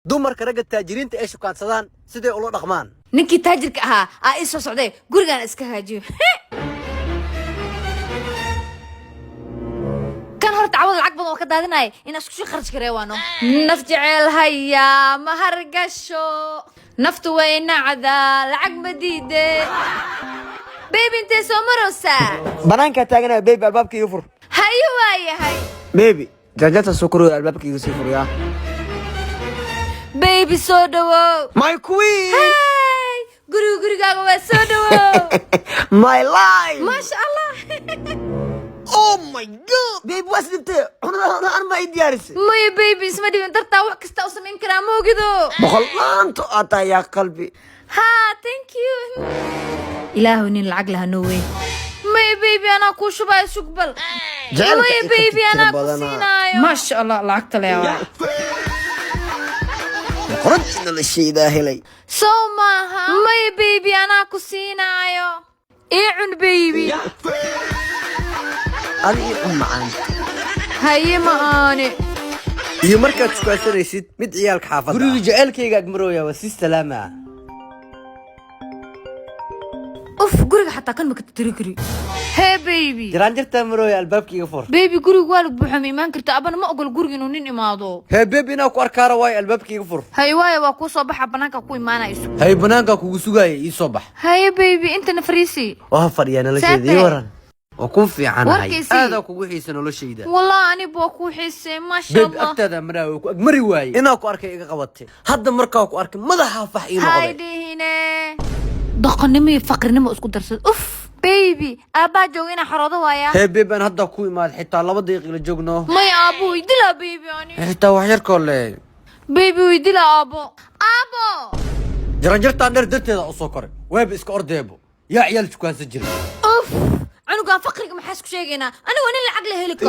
dumarka ragga taajiriinta ee shukaansadaan sidee ula dhaqmaan ninkii taajirka ahaa aa ii soo socday gurigaan iska haajiyo kan horta cawad lacag badan oo ka daadinaya in isku sii kharash gareewaano naf jecel haya ma hargasho naftu way nacda lacag ma diide baby intee soo maraysaa banaanka taaganaa baby albaabka iga fur hayo waayahay baby jajata soo korooy albaabka iga sii furaya baby soo dhawow my queen hey gurigaaga waa soo dhawow my life masha Allah oh my god baby what's the أنا ما يديارس ماي بيبي اسمه دي انترتا وح كستا وسمين كلام موجودو بخلانتو أتا يا قلبي ها ثانك يو إلهي إن العقل هنوي ماي بيبي أنا كوشو باي شقبل ماي بيبي أنا كوسينايو ما شاء الله العقل يا خرجنا للشيء ده هلي سوماها ماي بيبي أنا كوسينايو إيعن بيبي أنا معاك هاي معاني iyo markaad shukaansanaysid mid ciyaalka xaafadda guriga jaceelkayga agmarooya waa si salaama اوف guriga xataa kan ma ka tiri kari hey baby jiraan jirta marooya albaabkayga fur baby guriga waa lagu buuxamay imaan karta abana ma ogol guriga inuu nin imaado hey baby inaa ku arkaara waay albaabkayga fur hay waay waa ku soo baxa banaanka ku imaanayso hay banaanka kugu sugaya ii soo bax hay baby inta nafriisi waa fadhiya nolosheeda ii waran وكون في عناي هذا كوجو حيسن ولا شيء ده والله أنا بوكو حيسن ما شاء الله أكتر مراوي مري واي أنا أكو أركي إيجا قبضتي هذا مركا أكو أركي ماذا حافح إيه مغلي هايدي هنا دقنمي فقرنمي أسكت درسد أوف بيبي أبا جوينا حراضة وايا هي بيبي أنا هذا كوي مال حتى الله بدي يقل جوجنو ما يا أبو يدلا بيبي يعني حتى وحير كله بيبي ويدلا أبو جرجرت عندر درت هذا أسوكر ويب إسك أرديبو يا عيال شو كان سجل أوف أنا قام فقرك ما حاسك شيء أنا وين اللي عقله هلك